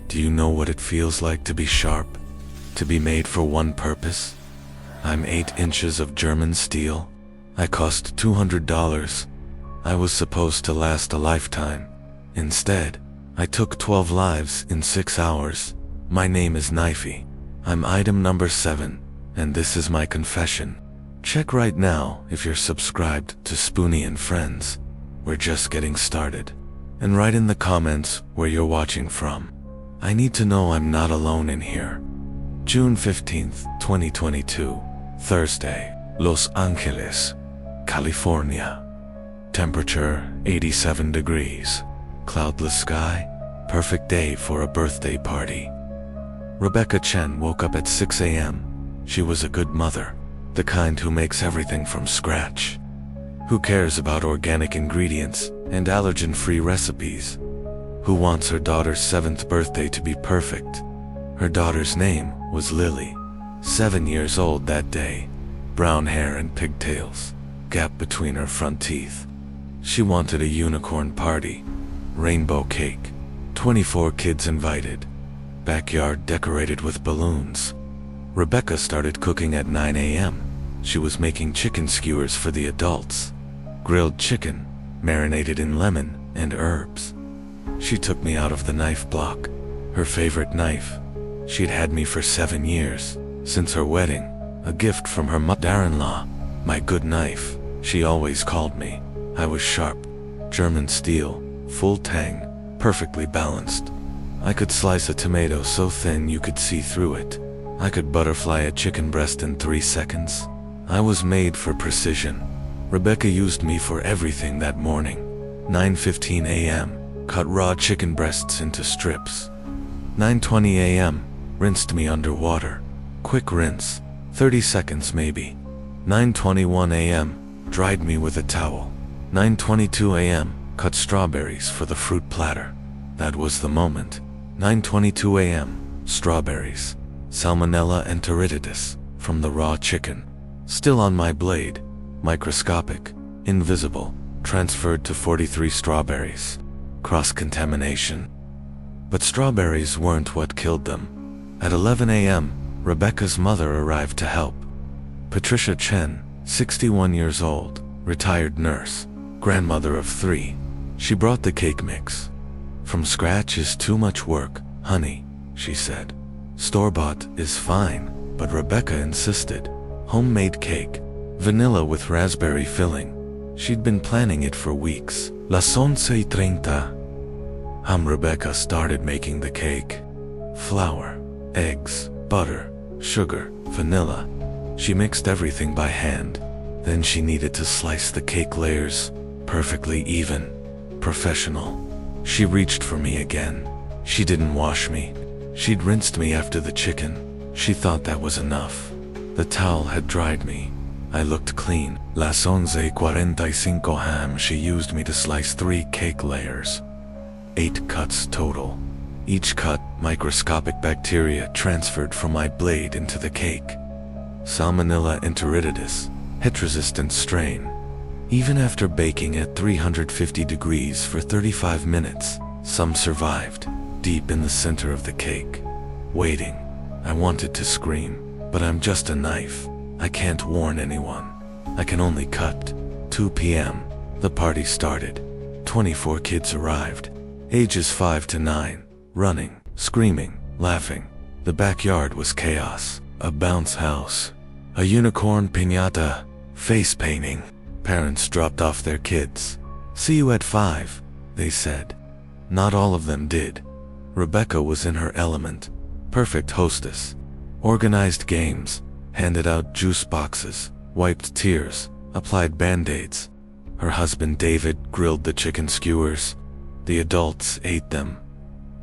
Do you know what it feels like to be sharp? To be made for one purpose? I'm 8 inches of German steel. I cost $200. I was supposed to last a lifetime. Instead, I took 12 lives in 6 hours. My name is Knifey. I'm item number 7, and this is my confession. Check right now if you're subscribed to Spoony and Friends. We're just getting started. And write in the comments where you're watching from. I need to know I'm not alone in here. June 15th, 2022, Thursday, Los Angeles, California. Temperature 87 degrees. Cloudless sky, perfect day for a birthday party. Rebecca Chen woke up at 6 a.m. She was a good mother, the kind who makes everything from scratch. Who cares about organic ingredients and allergen-free recipes? Who wants her daughter's 7th birthday to be perfect? Her daughter's name was Lily, 7 years old that day, brown hair and pigtails, gap between her front teeth. She wanted a unicorn party, rainbow cake, 24 kids invited, backyard decorated with balloons. Rebecca started cooking at 9 a.m. She was making chicken skewers for the adults, grilled chicken, marinated in lemon and herbs. She took me out of the knife block, her favorite knife. She'd had me for 7 years, since her wedding, a gift from her mother-in-law. My good knife, she always called me. I was sharp, German steel, full tang, perfectly balanced. I could slice a tomato so thin you could see through it. I could butterfly a chicken breast in 3 seconds. I was made for precision. Rebecca used me for everything that morning. 9:15 a.m., cut raw chicken breasts into strips. 9:20 a.m., rinsed me underwater. Quick rinse, 30 seconds maybe. 9:21 a.m., dried me with a towel. 9:22 a.m., cut strawberries for the fruit platter. That was the moment. 9:22 a.m., strawberries. Salmonella enteritidis, from the raw chicken. Still on my blade. Microscopic, invisible, transferred to 43 strawberries. Cross-contamination. But strawberries weren't what killed them. At 11 a.m., Rebecca's mother arrived to help. Patricia Chen, 61 years old, retired nurse, grandmother of 3. She brought the cake mix. From scratch is too much work, honey, she said. Store-bought is fine, but Rebecca insisted. Homemade cake, vanilla with raspberry filling. She'd been planning it for weeks. Las 11:30. Rebecca started making the cake. Flour, eggs, butter, sugar, vanilla. She mixed everything by hand. Then she needed to slice the cake layers, perfectly even. Professional. She reached for me again. She didn't wash me. She'd rinsed me after the chicken. She thought that was enough. The towel had dried me. I looked clean. Las 11:45 ham. She used me to slice 3 cake layers. 8 cuts total. Each cut, microscopic bacteria transferred from my blade into the cake. Salmonella enteritidis, heat-resistant strain. Even after baking at 350 degrees for 35 minutes, some survived, deep in the center of the cake. Waiting. I wanted to scream, but I'm just a knife. I can't warn anyone. I can only cut. 2 p.m. The party started. 24 kids arrived, ages 5 to 9, running, screaming, laughing. The backyard was chaos. A bounce house. A unicorn piñata. Face painting. Parents dropped off their kids. See you at 5, they said. Not all of them did. Rebecca was in her element. Perfect hostess. Organized games. Handed out juice boxes. Wiped tears. Applied band-aids. Her husband David grilled the chicken skewers. The adults ate them.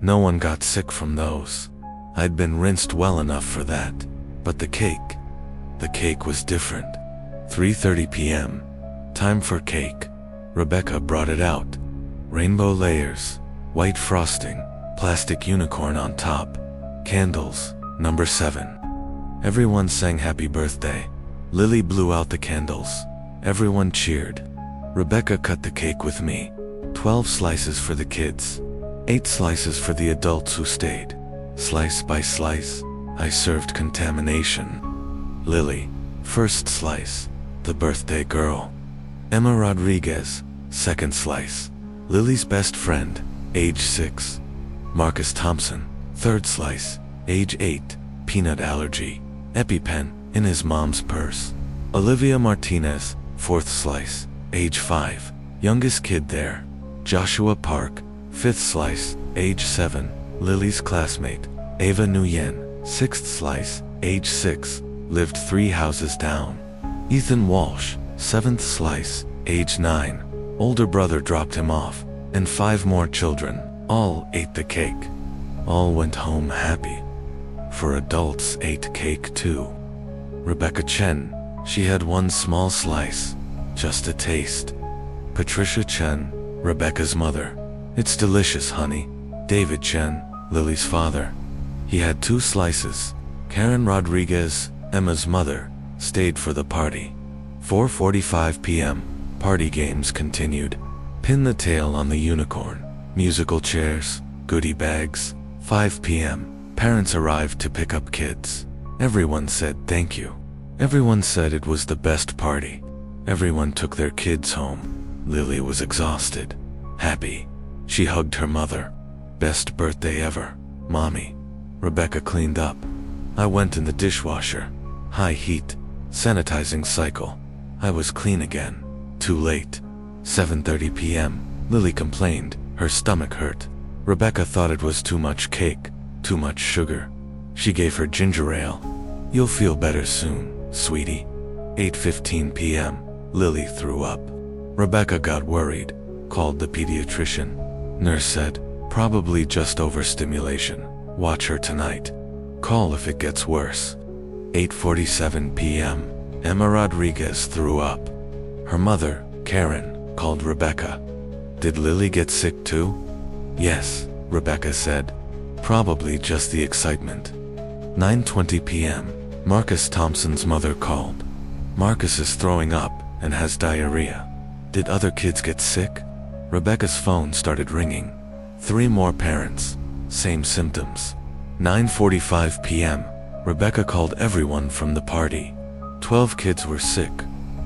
No one got sick from those. I'd been rinsed well enough for that. But the cake was different. 3:30 p.m. Time for cake. Rebecca brought it out. Rainbow layers, white frosting, plastic unicorn on top, candles, number 7. Everyone sang happy birthday. Lily blew out the candles. Everyone cheered. Rebecca cut the cake with me. 12 slices for the kids. 8 slices for the adults who stayed. Slice by slice, I served contamination. Lily, first slice, the birthday girl. Emma Rodriguez, second slice, Lily's best friend, age 6. Marcus Thompson, third slice, age 8, peanut allergy, EpiPen in his mom's purse. Olivia Martinez, fourth slice, age 5, youngest kid there. Joshua Park, fifth slice, age 7, Lily's classmate. Ava Nguyen, sixth slice, age 6, lived 3 houses down. Ethan Walsh, seventh slice, age 9, older brother dropped him off, and 5 more children, all ate the cake. All went home happy. For adults ate cake too. Rebecca Chen, she had 1 small slice, just a taste. Patricia Chen, Rebecca's mother. It's delicious, honey. David Chen, Lily's father. He had 2 slices. Karen Rodriguez, Emma's mother, stayed for the party. 4:45 p.m., party games continued. Pin the tail on the unicorn. Musical chairs, goodie bags. 5 p.m., parents arrived to pick up kids. Everyone said thank you. Everyone said it was the best party. Everyone took their kids home. Lily was exhausted. Happy. She hugged her mother. Best birthday ever, Mommy. Rebecca cleaned up. I went in the dishwasher. High heat. Sanitizing cycle. I was clean again. Too late. 7:30 p.m. Lily complained. Her stomach hurt. Rebecca thought it was too much cake, too much sugar. She gave her ginger ale. You'll feel better soon, sweetie. 8:15 p.m. Lily threw up. Rebecca got worried. Called the pediatrician. Nurse said, probably just overstimulation. Watch her tonight. Call if it gets worse. 8:47 p.m. Emma Rodriguez threw up. Her mother, Karen, called Rebecca. Did Lily get sick too? Yes, Rebecca said. Probably just the excitement. 9:20 p.m. Marcus Thompson's mother called. Marcus is throwing up and has diarrhea. Did other kids get sick? Rebecca's phone started ringing. 3 more parents. Same symptoms. 9:45 p.m. Rebecca called everyone from the party. 12 kids were sick.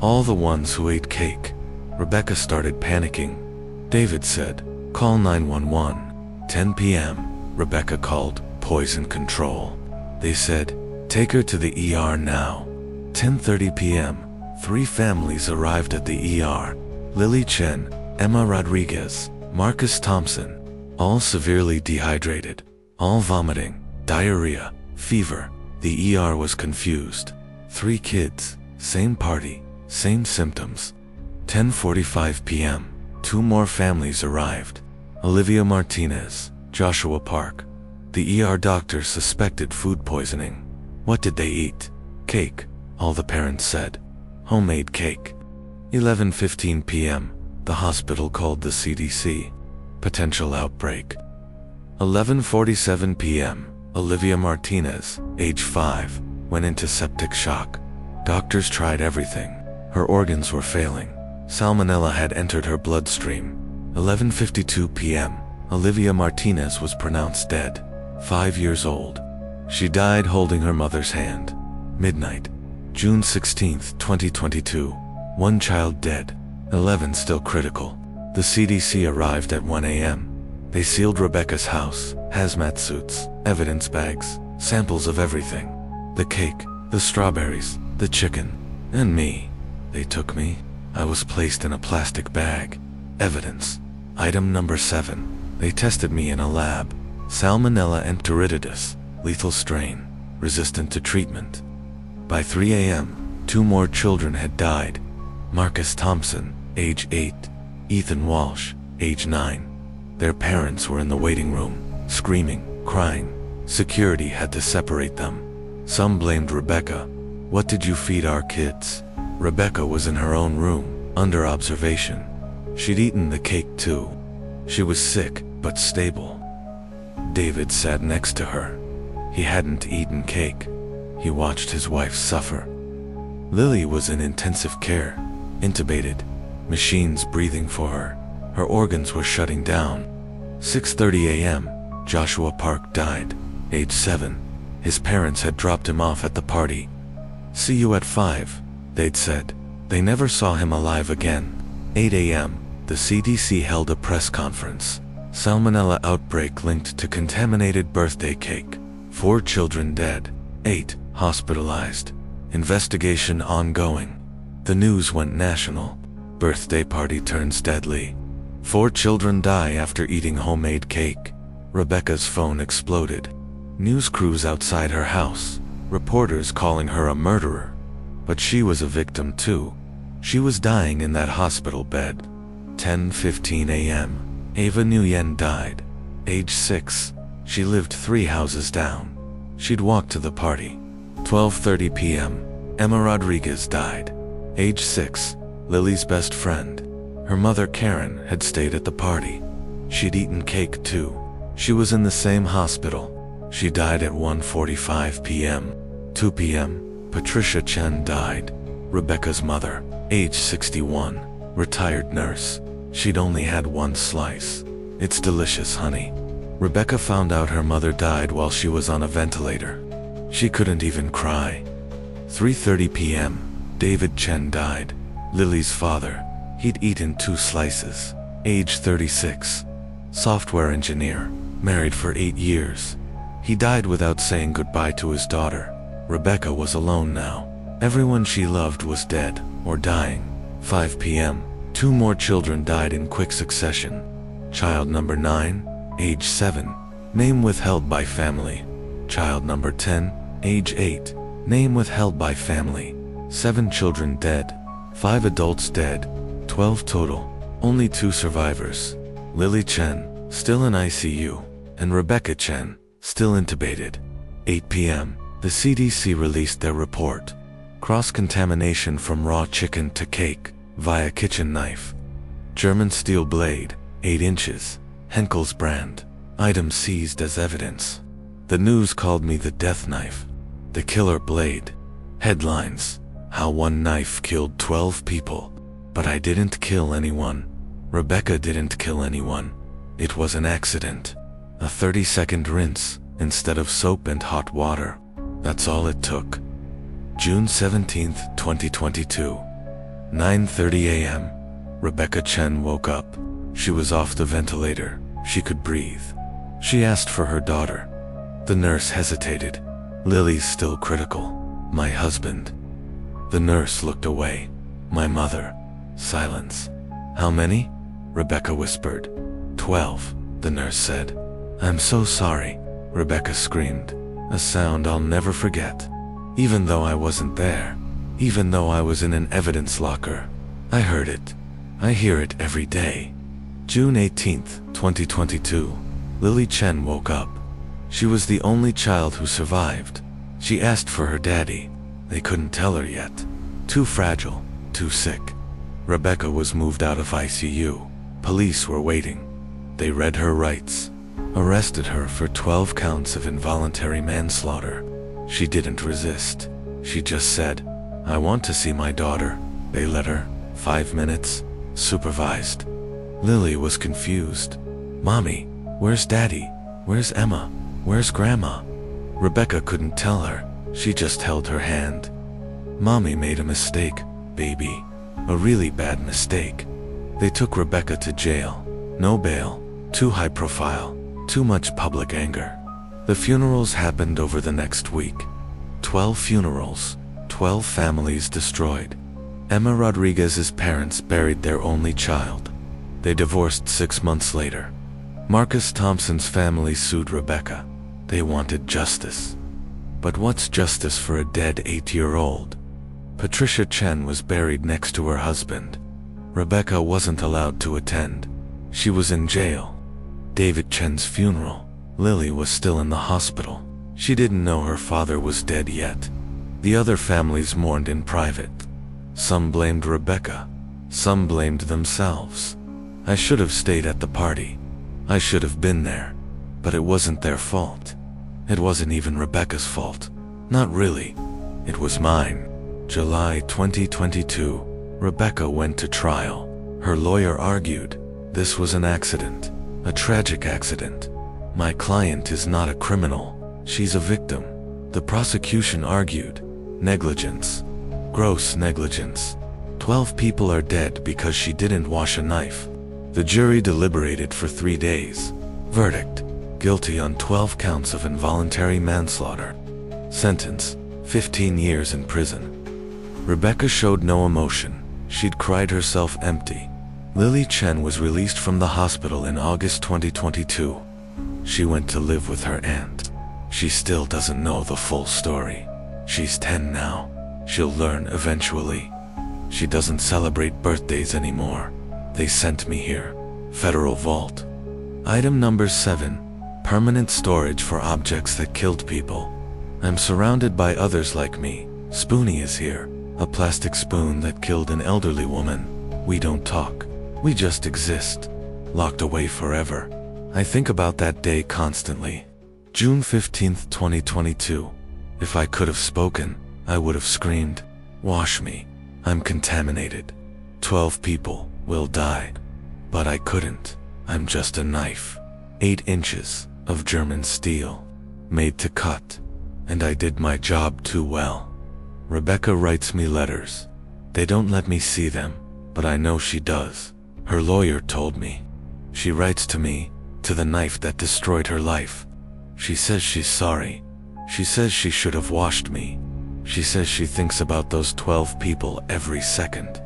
All the ones who ate cake. Rebecca started panicking. David said, call 911. 10 p.m. Rebecca called poison control. They said, take her to the ER now. 10:30 p.m. 3 families arrived at the ER. Lily Chen, Emma Rodriguez, Marcus Thompson. All severely dehydrated. All vomiting, diarrhea, fever. The ER was confused. 3 kids, same party, same symptoms. 10:45 p.m. 2 more families arrived. Olivia Martinez, Joshua Park. The ER doctor suspected food poisoning. What did they eat? Cake, all the parents said. Homemade cake. 11:15 p.m. The hospital called the CDC. Potential outbreak. 11:47 p.m. Olivia Martinez, age 5, went into septic shock. Doctors tried everything. Her organs were failing. Salmonella had entered her bloodstream. 11:52 p.m. Olivia Martinez was pronounced dead. 5 years old. She died holding her mother's hand. Midnight. June 16, 2022. 1 child dead. 11 still critical. The CDC arrived at 1 a.m. They sealed Rebecca's house, hazmat suits, evidence bags, samples of everything. The cake, the strawberries, the chicken, and me. They took me. I was placed in a plastic bag. Evidence. Item number 7. They tested me in a lab. Salmonella enteritidis, lethal strain, resistant to treatment. By 3 a.m., 2 more children had died. Marcus Thompson, age 8. Ethan Walsh, age 9. Their parents were in the waiting room, screaming, crying. Security had to separate them. Some blamed Rebecca. What did you feed our kids? Rebecca was in her own room, under observation. She'd eaten the cake too. She was sick, but stable. David sat next to her. He hadn't eaten cake. He watched his wife suffer. Lily was in intensive care, intubated, machines breathing for her. Her organs were shutting down. 6:30 a.m., Joshua Park died, age 7. His parents had dropped him off at the party. "See you at 5, they'd said. They never saw him alive again. 8 a.m., the CDC held a press conference. Salmonella outbreak linked to contaminated birthday cake. 4 children dead, 8 hospitalized. Investigation ongoing." The news went national. Birthday party turns deadly. 4 children die after eating homemade cake. Rebecca's phone exploded. News crews outside her house. Reporters calling her a murderer. But she was a victim too. She was dying in that hospital bed. 10:15 a.m. Ava Nguyen died. Age 6. She lived 3 houses down. She'd walked to the party. 12:30 p.m. Emma Rodriguez died. Age 6. Lily's best friend. Her mother Karen had stayed at the party. She'd eaten cake too. She was in the same hospital. She died at 1:45 p.m. 2 p.m. Patricia Chen died. Rebecca's mother, age 61, retired nurse. She'd only had 1 slice. "It's delicious, honey." Rebecca found out her mother died while she was on a ventilator. She couldn't even cry. 3:30 p.m. David Chen died. Lily's father. He'd eaten 2 slices. Age 36. Software engineer. Married for 8 years. He died without saying goodbye to his daughter. Rebecca was alone now. Everyone she loved was dead or dying. 5 p.m. 2 more children died in quick succession. Child number 9, age 7, name withheld by family. Child number 10, age 8, name withheld by family. 7 children dead. 5 adults dead. 12 total. Only 2 survivors. Lily Chen, still in ICU, and Rebecca Chen, still intubated. 8 p.m. The CDC released their report. Cross-contamination from raw chicken to cake, via kitchen knife. German steel blade, 8 inches, Henkel's brand. Item seized as evidence. The news called me the death knife. The killer blade. Headlines: how one knife killed 12 people. But I didn't kill anyone. Rebecca didn't kill anyone. It was an accident. A 30-second rinse, instead of soap and hot water. That's all it took. June 17, 2022. 9:30 a.m. Rebecca Chen woke up. She was off the ventilator. She could breathe. She asked for her daughter. The nurse hesitated. "Lily's still critical. My husband." The nurse looked away. "My mother." Silence. "How many?" Rebecca whispered. 12, the nurse said. "I'm so sorry," Rebecca screamed. A sound I'll never forget. Even though I wasn't there, even though I was in an evidence locker, I heard it. I hear it every day. June 18, 2022. Lily Chen woke up. She was the only child who survived. She asked for her daddy. They couldn't tell her yet. Too fragile, too sick. Rebecca was moved out of ICU. Police were waiting. They read her rights. Arrested her for 12 counts of involuntary manslaughter. She didn't resist. She just said, "I want to see my daughter." They let her. 5 minutes. Supervised. Lily was confused. "Mommy, where's Daddy? Where's Emma? Where's Grandma?" Rebecca couldn't tell her. She just held her hand. "Mommy made a mistake, baby. A really bad mistake." They took Rebecca to jail. No bail. Too high profile. Too much public anger. The funerals happened over the next week. 12 funerals. 12 families destroyed. Emma Rodriguez's parents buried their only child. They divorced 6 months later. Marcus Thompson's family sued Rebecca. They wanted justice. But what's justice for a dead 8-year-old? Patricia Chen was buried next to her husband. Rebecca wasn't allowed to attend. She was in jail. David Chen's funeral. Lily was still in the hospital. She didn't know her father was dead yet. The other families mourned in private. Some blamed Rebecca. Some blamed themselves. I should have stayed at the party. I should have been there. But it wasn't their fault. It wasn't even Rebecca's fault. Not really. It was mine. July 2022. Rebecca went to trial. Her lawyer argued this was an accident. A tragic accident. My client is not a criminal. She's a victim. The prosecution argued. Negligence. Gross negligence. 12 people are dead because she didn't wash a knife. The jury deliberated for 3 days. Verdict: guilty on 12 counts of involuntary manslaughter. Sentence: 15 years in prison. Rebecca showed no emotion. She'd cried herself empty. Lily Chen was released from the hospital in August 2022. She went to live with her aunt. She still doesn't know the full story. She's 10 now. She'll learn eventually. She doesn't celebrate birthdays anymore. They sent me here. Federal vault. Item number 7. Permanent storage for objects that killed people. I'm surrounded by others like me. Spoony is here. A plastic spoon that killed an elderly woman. We don't talk. We just exist. Locked away forever. I think about that day constantly. June 15th, 2022. If I could have spoken, I would have screamed, "Wash me. I'm contaminated. 12 people will die." But I couldn't. I'm just a knife. 8 inches of German steel. Made to cut. And I did my job too well. Rebecca writes me letters. They don't let me see them, but I know she does. Her lawyer told me. She writes to me, to the knife that destroyed her life. She says she's sorry. She says she should have washed me. She says she thinks about those 12 people every second.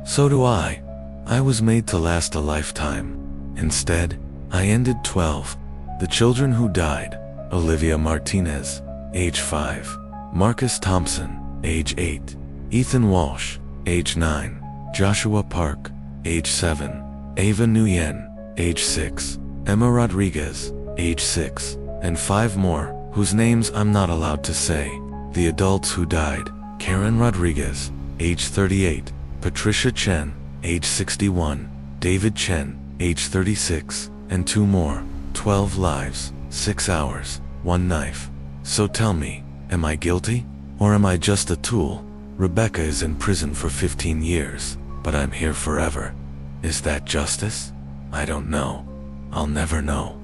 So do I. I was made to last a lifetime. Instead, I ended 12. The children who died: Olivia Martinez, age 5, Marcus Thompson, age 8, Ethan Walsh, age 9, Joshua Park, age 7, Ava Nguyen, age 6, Emma Rodriguez, age 6, and 5 more, whose names I'm not allowed to say. The adults who died: Karen Rodriguez, age 38, Patricia Chen, age 61, David Chen, age 36, and 2 more. 12 lives, 6 hours, 1 knife. So tell me, am I guilty? Or am I just a tool? Rebecca is in prison for 15 years, but I'm here forever. Is that justice? I don't know. I'll never know.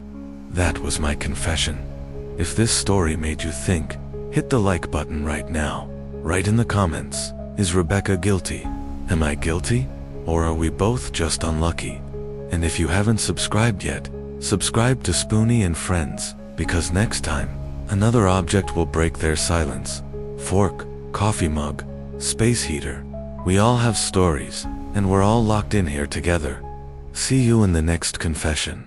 That was my confession. If this story made you think, hit the like button right now. Write in the comments, is Rebecca guilty? Am I guilty? Or are we both just unlucky? And if you haven't subscribed yet, subscribe to Spoony and Friends, because next time, another object will break their silence. Fork, coffee mug, space heater. We all have stories, and we're all locked in here together. See you in the next confession.